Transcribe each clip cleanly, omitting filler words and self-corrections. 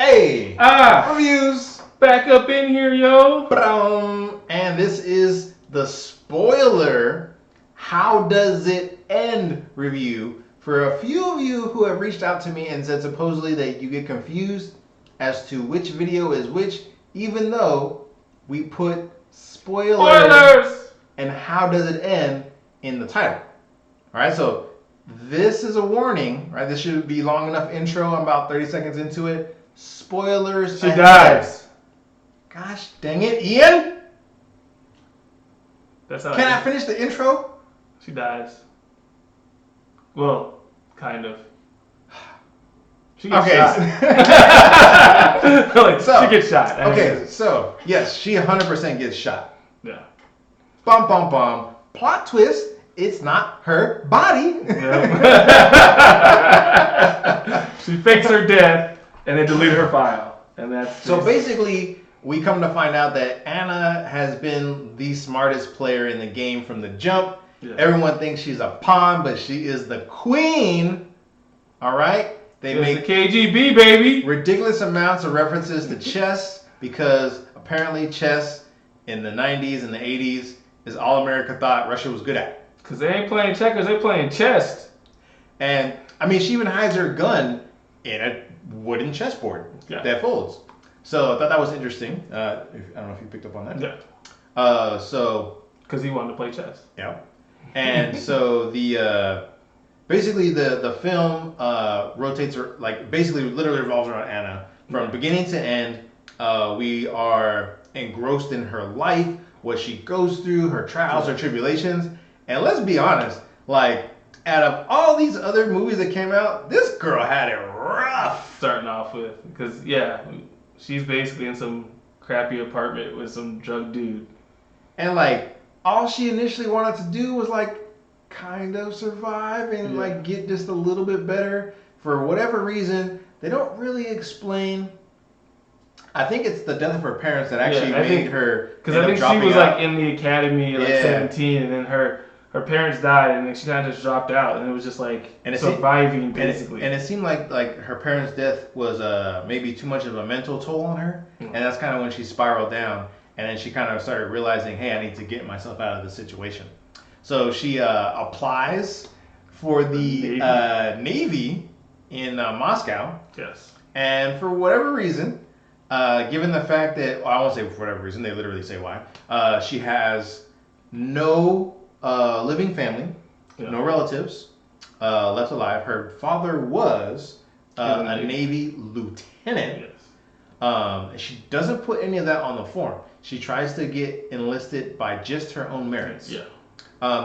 Hey! Ah! Reviews! Back up in here, yo! And this is the spoiler How Does It End review for a few of you who have reached out to me and said supposedly that you get confused as to which video is which, even though we put spoilers and How Does It End in the title. Alright, so this is a warning, right? This should be long enough intro. I'm about 30 seconds into it. Spoilers. She dies. Gosh dang it, Ian! That's how Can I finish the intro? She dies. Well, kind of. She gets shot. She gets shot. So, yes, she 100% gets shot. Yeah. Bum, bum, bum. Plot twist, it's not her body. Yep. She fakes her death, and they delete her file. And that's so basically, we come to find out that Anna has been the smartest player in the game from the jump. Yeah. Everyone thinks she's a pawn, but she is the queen. All right? They make the KGB, baby. Ridiculous amounts of references to chess because apparently chess in the 90s and the 80s is all America thought Russia was good at. Because they ain't playing checkers, they playing chess. And, I mean, she even hides her gun in a wooden chessboard that folds. So I thought that was interesting. I don't know if you picked up on that. Yeah. Because he wanted to play chess. Yeah. And so basically the film rotates, basically literally revolves around Anna. From beginning to end, we are engrossed in her life, what she goes through, her trials, her tribulations. And let's be honest, out of all these other movies that came out, this girl had it rough. Starting off with, because, she's basically in some crappy apartment with some drug dude. And, all she initially wanted to do was, kind of survive and, get just a little bit better. For whatever reason, they don't really explain. I think it's the death of her parents that actually made her. Because I think she was, in the academy at, 17, and then her parents died, and then she kind of just dropped out, and it was just surviving basically. And it seemed like her parents' death was maybe too much of a mental toll on her, and that's kind of when she spiraled down, and then she kind of started realizing, hey, I need to get myself out of this situation. So she applies for the Navy in Moscow. Yes. And for whatever reason, given the fact that, I won't say for whatever reason, they literally say why, she has no living family, no relatives left alive. Her father was a Navy lieutenant. Yes. She doesn't put any of that on the form. She tries to get enlisted by just her own merits. Yeah.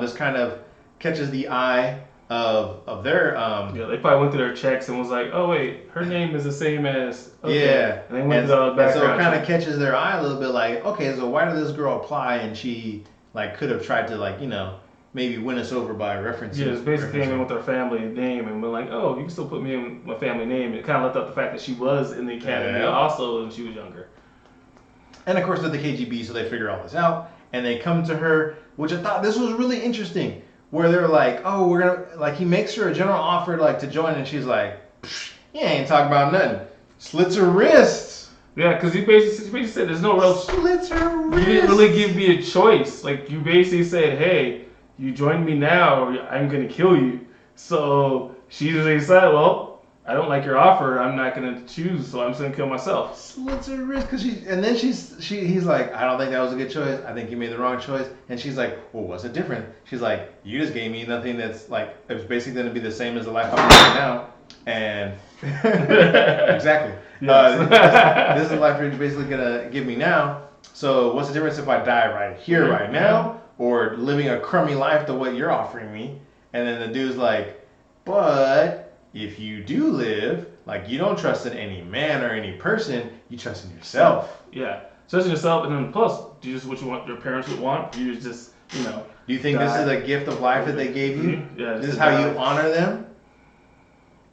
This kind of catches the eye of their. They probably went through their checks and was like, oh wait, her name is the same as. Okay. Yeah. And they went through the background. So it kind of catches their eye a little bit, okay, so why did this girl apply and she could have tried to maybe win us over by referencing. Yeah, it's basically came in with her family name and been like, oh, you can still put me in my family name. It kind of left out the fact that she was in the academy also and she was younger. And of course they're the KGB, so they figure all this out and they come to her, which I thought this was really interesting, where they're like, oh, we're gonna he makes her a general offer to join, and she's like, you ain't talking about nothing. Slits her wrists. Yeah, because he basically said there's no real. Slits her wrists. You didn't really give me a choice. You basically said, hey, you join me now or I'm going to kill you. So she usually said, well, I don't like your offer. I'm not going to choose, so I'm just going to kill myself. Slits her wrist he's like, I don't think that was a good choice. I think you made the wrong choice. And she's like, well, what's it different? She's like, you just gave me nothing that's it's basically going to be the same as the life I'm living now. And exactly. This is the life you're basically going to give me now. So what's the difference if I die right here, right now? Or living a crummy life to what you're offering me? And then the dude's like, but if you do live, you don't trust in any man or any person, you trust in yourself. Yeah, trust in yourself, and then plus, do you just what you want your parents would want? You just, Do you think this is a gift of life that they gave you? Yeah. This is how you honor them?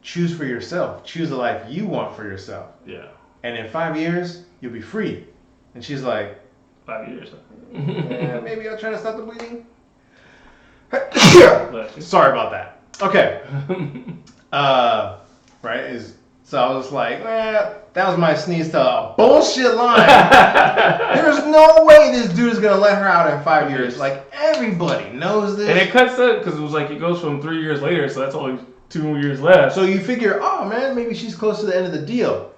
Choose for yourself. Choose the life you want for yourself. Yeah. And in 5 years, you'll be free. And she's like, 5 years. Maybe I'll try to stop the bleeding. Sorry about that. Okay. Right? So I was just like, that was my sneeze to a bullshit line. There's no way this dude is going to let her out in 5 years. Like, everybody knows this. And it cuts up because it was like, it goes from 3 years later, so that's only 2 years left. So you figure, oh man, maybe she's close to the end of the deal.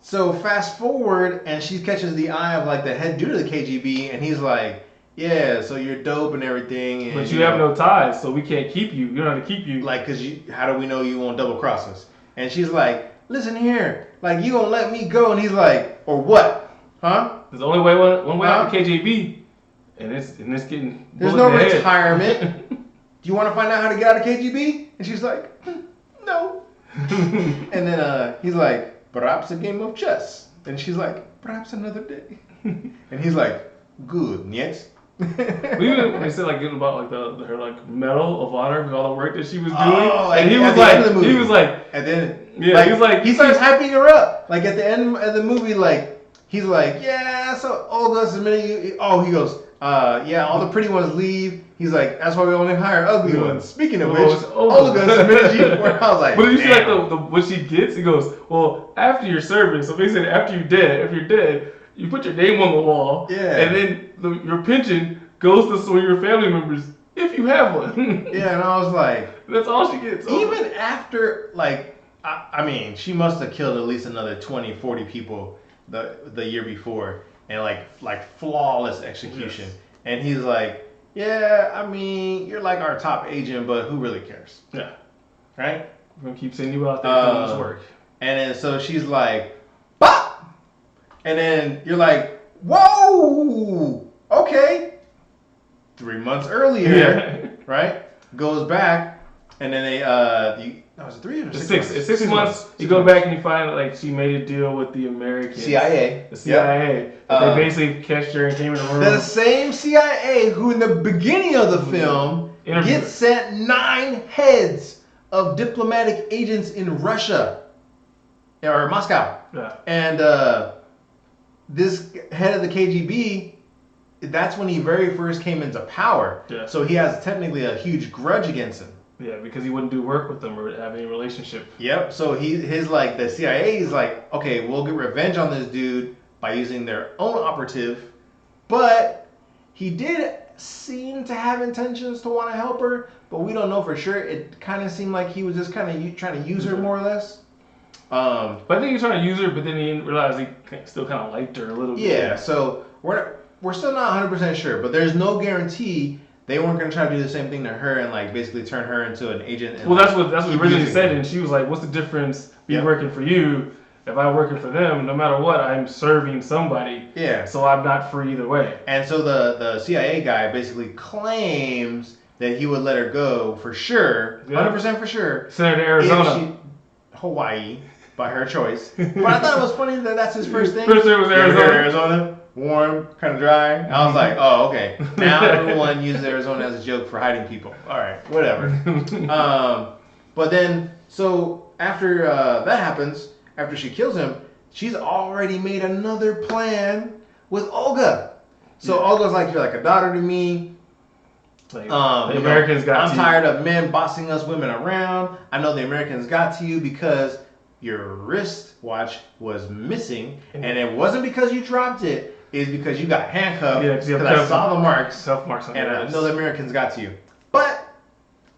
So fast forward, and she catches the eye of like the head dude of the KGB, and he's like, yeah, so you're dope and everything. And, but you have no ties, so we can't keep you. You don't know how to keep you. Like, how do we know you won't double cross us? And she's like, listen here, like, you gonna let me go? And he's like, or what? Huh? There's only one way out the KGB, and it's getting. There's no retirement. Do you want to find out how to get out of KGB? And she's like, no. And then he's like, perhaps a game of chess. And she's like, perhaps another day. And he's like, good, yes. Even when they said like getting about like her like Medal of Honor with all the work that she was doing, and he was like, and then he was like, he starts hyping her up. Like at the end of the movie, like he's like, yeah, so Olga submitted you. Oh, he goes, yeah, all the pretty ones leave. He's like, that's why we only hire ugly ones. Speaking of which, Olga submitted you. I was like, but did you see like the what she gets? He goes, well, after your service, so basically after you're dead. You put your name on the wall, and then your pension goes to some of your family members if you have one. Yeah, and I was like, that's all she gets. Even after, like, I mean, she must have killed at least another 20, 40 people the year before, and like flawless execution. Yes. And he's like, yeah, I mean, you're like our top agent, but who really cares? Yeah. Right? We're gonna keep sending you out there doing this work. And then so she's like, bop! And then you're like, whoa, okay. 3 months earlier, right? Goes back, and then they, was it 3 or 6 months? It's 6 months. You go back and you find like she made a deal with the American CIA. The CIA. Yep. They basically catched her and came in the room. The same CIA who in the beginning of the film gets sent 9 heads of diplomatic agents in Russia. Or Moscow. Yeah. And, this head of the KGB, that's when he very first came into power. Yeah. So he has technically a huge grudge against him. Yeah, because he wouldn't do work with them or have any relationship. Yep. So the CIA is like, okay, we'll get revenge on this dude by using their own operative, but he did seem to have intentions to want to help her, but we don't know for sure. It kind of seemed like he was just kind of trying to use her more or less. But I think he was trying to use her, but then he didn't realize he still kind of liked her a little bit. Yeah, so we're still not 100% sure, but there's no guarantee they weren't going to try to do the same thing to her and like basically turn her into an agent. And, well, that's what originally said, and she was like, "What's the difference? Me working for you? If I'm working for them, no matter what, I'm serving somebody. Yeah. So I'm not free either way." And so the CIA guy basically claims that he would let her go for sure, 100% for sure. Send her to Arizona, Hawaii. By her choice. But I thought it was funny that that's his first thing. First thing was Arizona. Arizona, warm, kind of dry. I was like, oh, okay. Now everyone uses Arizona as a joke for hiding people. All right, whatever. But then, so after that happens, after she kills him, she's already made another plan with Olga. So Olga's like, you're like a daughter to me. Like, the Americans got I'm tired of men bossing us women around. I know the Americans got to you because your wristwatch was missing, and it wasn't because you dropped it. It's because you got handcuffed. Yeah, because I saw the marks. Self-marks on and I know the Americans got to you. But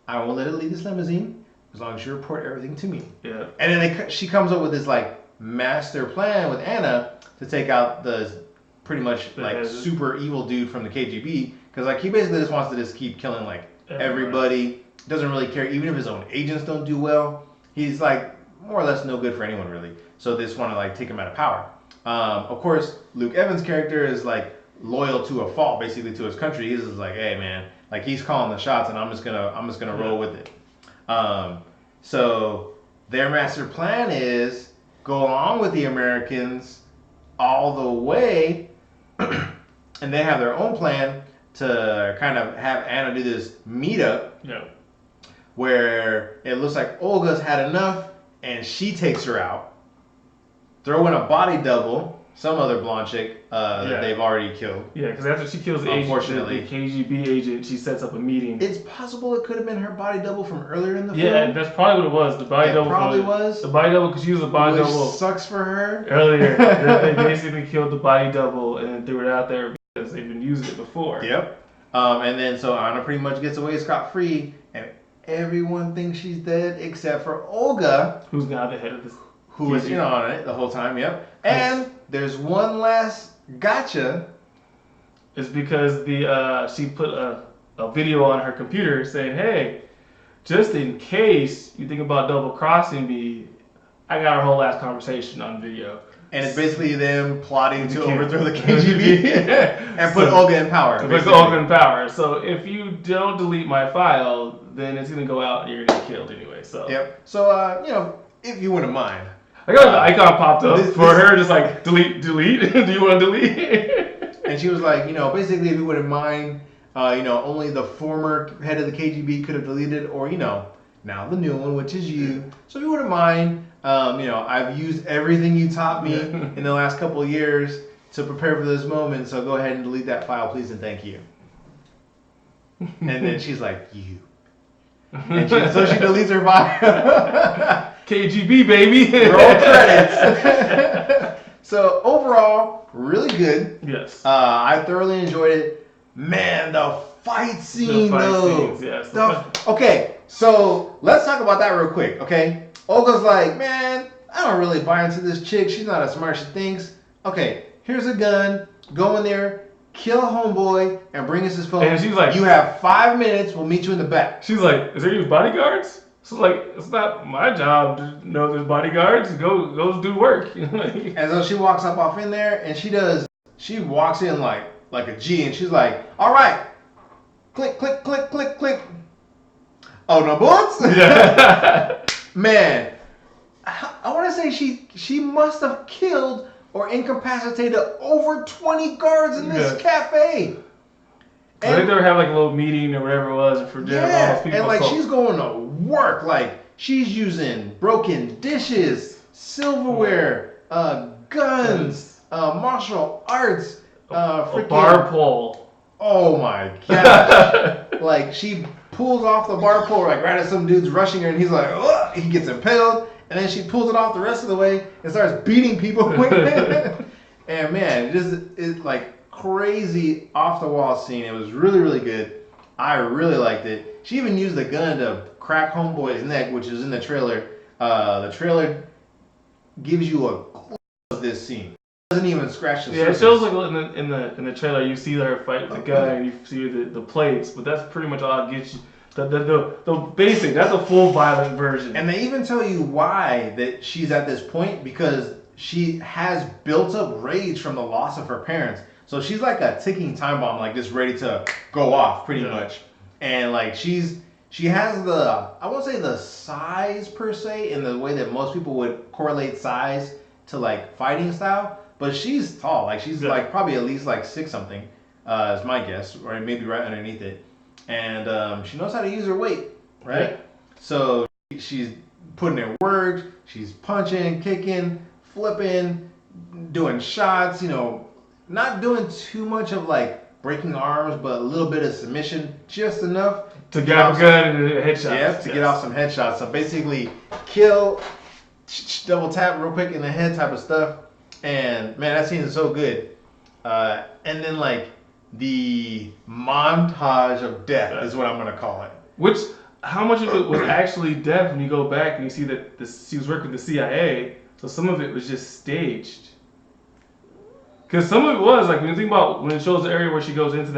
I won't let it leave this limousine as long as you report everything to me. Yeah. And then she comes up with this like master plan with Anna to take out the pretty much like super evil dude from the KGB, because like he basically just wants to just keep killing like everybody. Doesn't really care, even if his own agents don't do well. He's like more or less no good for anyone really. So they just want to like take him out of power. Of course, Luke Evans' character is like loyal to a fault, basically to his country. He's just like, hey man, like he's calling the shots, and I'm just gonna roll with it. So their master plan is go along with the Americans all the way, and they have their own plan to kind of have Anna do this meetup. Yeah. Where it looks like Olga's had enough, and she takes her out. Throw in a body double, some other blonde chick that they've already killed. Yeah, because after she kills the agent, Unfortunately. the KGB agent, she sets up a meeting. It's possible it could have been her body double from earlier in the film. Yeah, that's probably what it was. The body double. Probably was. The body double, because she was a body double. Sucks for her. Earlier, they basically killed the body double and then threw it out there because they've been using it before. Yep. And then so Anna pretty much gets away scot-free, and everyone thinks she's dead except for Olga, who's now the head of this. Who was on it the whole time. Yep. And there's one last gotcha. It's because she put a video on her computer saying, "Hey, just in case you think about double crossing me, I got our whole last conversation on video." And it's basically them plotting to overthrow the KGB and put Olga in power. Put Olga in power. So if you don't delete my file, then it's gonna go out and you're gonna get killed anyway. So. Yep. So if you wouldn't mind. I got the icon popped up for her, just like delete. Do you want to delete? And she was like, basically, if you wouldn't mind, only the former head of the KGB could have deleted, or now the new one, which is you. So if you wouldn't mind, I've used everything you taught me in the last couple of years to prepare for this moment. So go ahead and delete that file, please, and thank you. And then she's like, you. And so she deletes her file. KGB, baby. Roll credits. So overall, really good. Yes. I thoroughly enjoyed it. Man, the fight scene though. Scenes, yes. Okay, so let's talk about that real quick. Okay, Olga's like, man, I don't really buy into this chick. She's not as smart as she thinks. Okay, here's a gun. Go in there. Kill homeboy and bring us his phone. And she's like, you have 5 minutes. We'll meet you in the back. She's like, is there any bodyguards? So like, it's not my job to know there's bodyguards. Go do work. And so she walks up off in there, and she walks in like a G, and she's like, all right, click, click, click, click, click. Oh, no bullets? Yeah. Man, I want to say she must have killed or incapacitated over 20 guards in this cafe. I think they were having like a little meeting or whatever it was for dinner. Yeah, all those people. and like she's going to work. Like she's using broken dishes, silverware, guns, martial arts, a bar pole. Oh my gosh! Like she pulls off the bar pole like right as some dude's rushing her, and he's like, ugh! He gets impaled, and then she pulls it off the rest of the way and starts beating people with it. And man, it's like crazy off the wall scene. It was really, really good. I really liked it. She even used the gun to crack homeboy's neck, which is in the trailer. The trailer gives you a clue of this scene. It doesn't even scratch the surface. It shows like in the trailer you see her fight with the gun and you see the plates, but that's pretty much all it gets you. The basic, that's a full violent version. And they even tell you why that she's at this point, because she has built up rage from the loss of her parents. So she's like a ticking time bomb, like just ready to go off pretty much. And like she has the, I won't say the size per se in the way that most people would correlate size to like fighting style, but she's tall. Like she's like probably at least like 6 something, is my guess, or maybe right underneath it. And she knows how to use her weight, right? Yeah. So she's putting in work, she's punching, kicking, flipping, doing shots, not doing too much of like breaking arms, but a little bit of submission, just enough to grab a gun and a headshot. Yeah, to get off some headshots. So basically, kill, double tap real quick in the head type of stuff. And man, that scene is so good. And then like the montage of death is what I'm gonna call it. Which, how much of it was actually death when you go back and you see that she was working with the CIA? So some of it was just staged. Because some of it was like when you think about when it shows the area where she goes into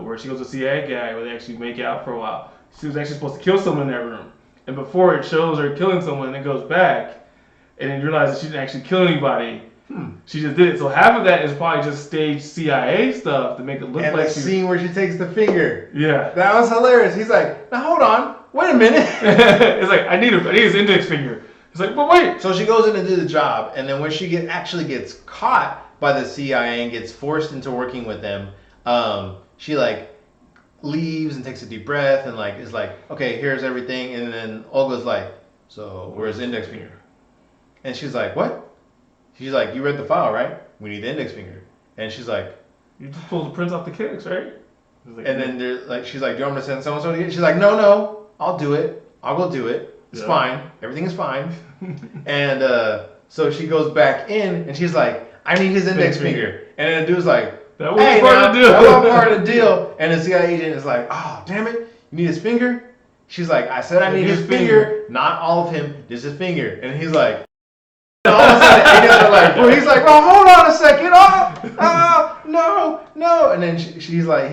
where she goes to CIA guy where they actually make out for a while. She was actually supposed to kill someone in that room, and before it shows her killing someone, and it goes back, and then you realize that she didn't actually kill anybody. She just did it. So half of that is probably just staged CIA stuff to make it look like. And the scene where she takes the finger. Yeah. That was hilarious. He's like, now hold on, wait a minute. It's like I need his index finger. It's like, but wait. So she goes in to do the job, and then when she actually gets caught by the CIA and gets forced into working with them, she like leaves and takes a deep breath and like is like, okay, here's everything. And then Olga's like, so where's index finger? And she's like, what? She's like, you read the file, right? We need the index finger. And she's like, You just pull the prints off the cakes, right? and then she's like, do you want me to send so-and-so to get? She's like, no, I'll do it. I'll go do it. It's fine. Everything is fine. And so she goes back in, and she's like, I need his index finger. And then the dude's like, that wasn't part of the deal. That wasn't part of the deal. And the CIA agent is like, oh, damn it. You need his finger? She's like, I said I need his finger. Not all of him. Just his finger. And he's like, and all of a sudden, agents are like, well, he's like, oh, hold on a second. No. And then he's like,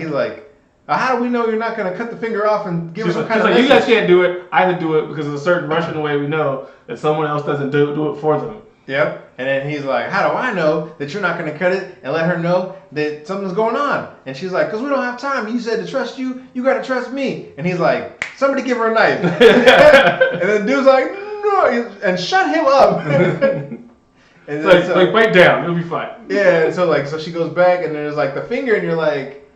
how do we know you're not going to cut the finger off and give us some kind of message? You guys can't do it. I have to do it because there's a certain Russian way we know that someone else doesn't do it for them. Yep. And then he's like, how do I know that you're not going to cut it and let her know that something's going on? And she's like, because we don't have time. You said to trust you. You got to trust me. And he's like, somebody give her a knife. And then the dude's like, no. And shut him up. And then, like bite down. It'll be fine. Yeah. And so she goes back, and there's like the finger, and you're like,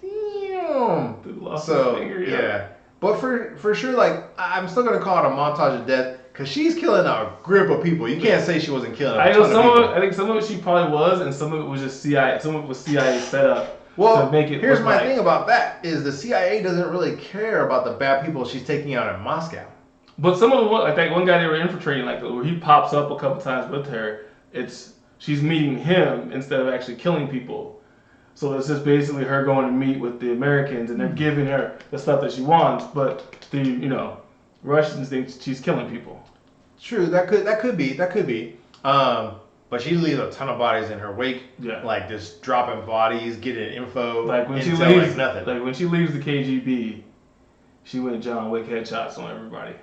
damn. Lost his finger, yeah. But for sure, like, I'm still going to call it a montage of death. Because she's killing a grip of people. You can't say she wasn't killing a ton of people. I think some of it she probably was, and some of it was just CIA. Some of it was CIA set up to make it. Here's my thing about that: is the CIA doesn't really care about the bad people she's taking out in Moscow. But some of them, like that one guy they were infiltrating, like where he pops up a couple times with her. She's meeting him instead of actually killing people. So it's just basically her going to meet with the Americans, and they're giving her the stuff that she wants, but the Russians think she's killing people. True, that could be. But she leaves a ton of bodies in her wake. Yeah. Like just dropping bodies, getting info. Like when she leaves, like nothing. Like when she leaves the KGB, she went John Wick headshots on everybody.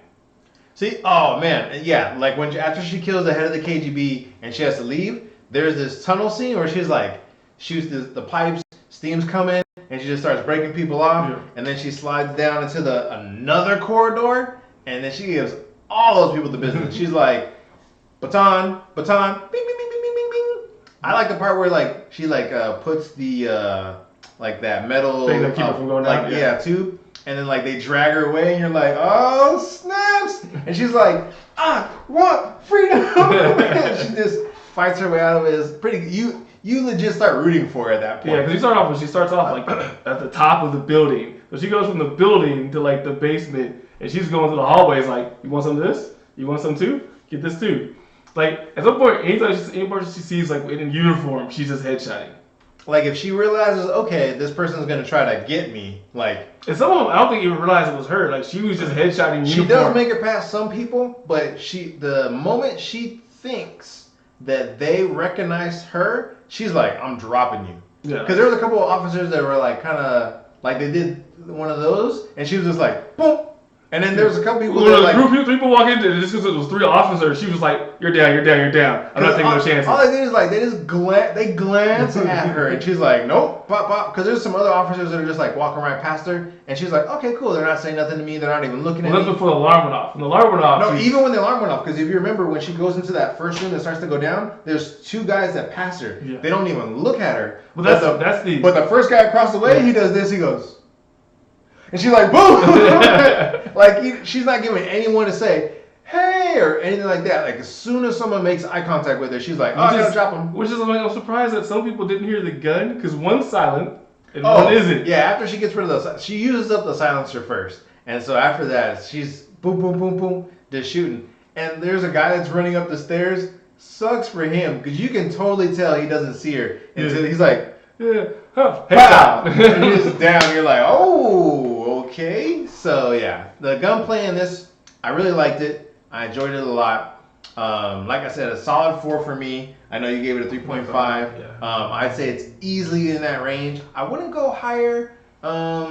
See, oh man, yeah. Like after she kills the head of the KGB and she has to leave, there's this tunnel scene where she's like shoots the pipes, steam's coming, and she just starts breaking people off, and then she slides down into another corridor, and then she gives all those people the business. She's like, baton, bing, bing, bing, bing, bing, bing. I like the part where like she puts the like that metal thing that keep it from going down. tube, and then like they drag her away, and you're like, oh snaps! And she's like, I want freedom. And she just fights her way out of it. It's pretty. You legit start rooting for her at that point. Yeah, because she starts off like at the top of the building. So she goes from the building to like the basement, and she's going through the hallways like, you want some of this? You want some too? Get this too. Like at some point, any person she sees like in uniform, she's just headshotting. Like if she realizes, okay, this person's gonna try to get me, like. And some of them, I don't think even realized it was her. Like she was just headshotting. She does make it past some people, but the moment she thinks that they recognize her, she's like, I'm dropping you. Yeah. Because there was a couple of officers that were like kind of like they did one of those, and she was just like, boom. And then there was a couple people that like... Group of people walk into it, just because it was 3 officers, she was like, you're down. I'm not taking no chances. All they did is like, they glance at her, and she's like, nope, pop. Because there's some other officers that are just like walking right past her, and she's like, okay, cool, they're not saying nothing to me, they're not even looking at me. That's before the alarm went off. When the alarm went off... No, even when the alarm went off, because if you remember, when she goes into that first room that starts to go down, there's 2 guys that pass her. Yeah. They don't even look at her. But the first guy across the way, he does this, he goes... And she's like, boom! Like, she's not giving anyone to say, hey, or anything like that. Like, as soon as someone makes eye contact with her, she's like, I gotta drop him. Which is, like, I'm surprised that some people didn't hear the gun, because one's silent, and one isn't. Yeah, after she gets rid of she uses up the silencer first. And so after that, she's boom, boom, boom, boom, just shooting. And there's a guy that's running up the stairs. Sucks for him, because you can totally tell he doesn't see her. Until he's like, pow! And he's down. You're like, oh, okay. So yeah, the gunplay in this, I really liked it. I enjoyed it a lot. Like I said, a solid 4 for me. I know you gave it a 3.5. Yeah. I'd say it's easily in that range. I wouldn't go higher. I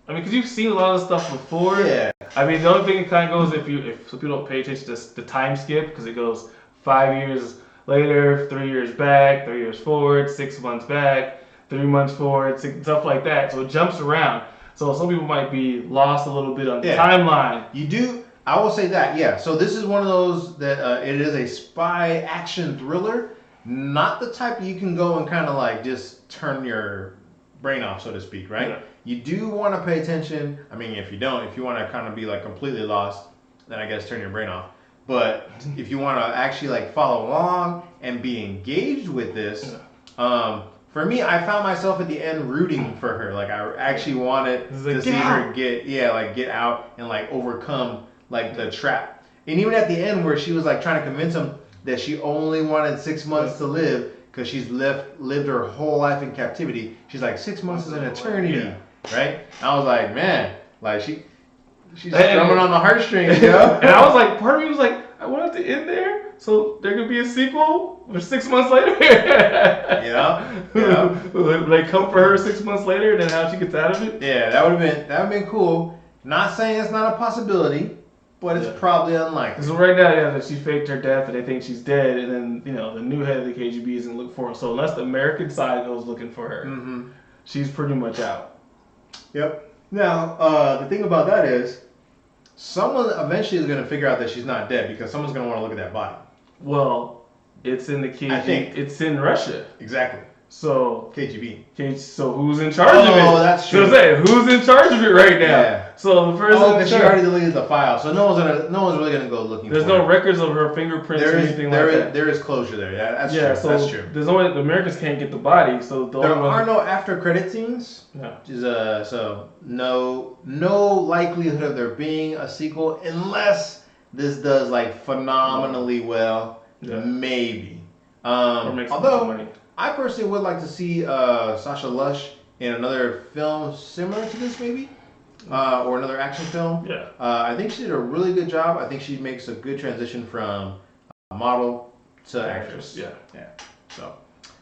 mean, because you've seen a lot of stuff before. Yeah. I mean, the only thing it kind of goes if some people don't pay attention to the time skip, because it goes 5 years later, 3 years back, 3 years forward, 6 months back, 3 months forward, stuff like that. So it jumps around. So some people might be lost a little bit on the timeline. You do. I will say that, yeah. So this is one of those that it is a spy action thriller, not the type you can go and kind of like just turn your brain off, so to speak, right? Yeah. You do want to pay attention. I mean, if you want to kind of be like completely lost, then I guess turn your brain off. But if you want to actually like follow along and be engaged with this, for me, I found myself at the end rooting for her. Like I actually wanted to see her get out and like overcome like the trap. And even at the end where she was like trying to convince him that she only wanted 6 months to live because she's lived her whole life in captivity. She's like 6 months is an eternity, right? And I was like, man, like she's strumming on the heartstrings, yo. And I was like, part of me was like, I want it to end there. So there could be a sequel for 6 months later. yeah. Like come for her 6 months later, and then how she gets out of it. Yeah, that would have been cool. Not saying it's not a possibility, but it's probably unlikely. So right now, that she faked her death and they think she's dead, and then the new head of the KGB isn't looking for her. So unless the American side goes looking for her, she's pretty much out. Yep. Now the thing about that is, someone eventually is going to figure out that she's not dead because someone's going to want to look at that body. Well, it's in the KGB. I think it's in Russia. Exactly. So KGB. So who's in charge of it? Oh, that's true. So who's in charge of it right now? Yeah. So the person. because she already deleted the file, so no one's really gonna go looking. There's no records of her fingerprints or anything like that. There is closure there. Yeah, that's true. So that's true. There's the Americans can't get the body, so there are no after credit scenes. No. So no likelihood of there being a sequel unless this does like phenomenally well. Yeah. Maybe. Although I personally would like to see Sasha Lush in another film similar to this, maybe, or another action film. Yeah. I think she did a really good job. I think she makes a good transition from model to actress. Yeah. Yeah. So,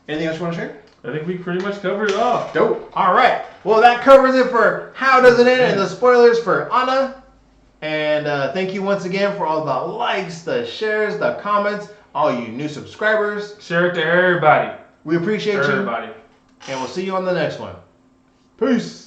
anything else you want to share? I think we pretty much covered it all. Dope. All right. Well, that covers it for How Does It End and the spoilers for Anna. And thank you once again for all the likes, the shares, the comments, all you new subscribers. Share it to everybody. We appreciate everybody. And we'll see you on the next one. Peace.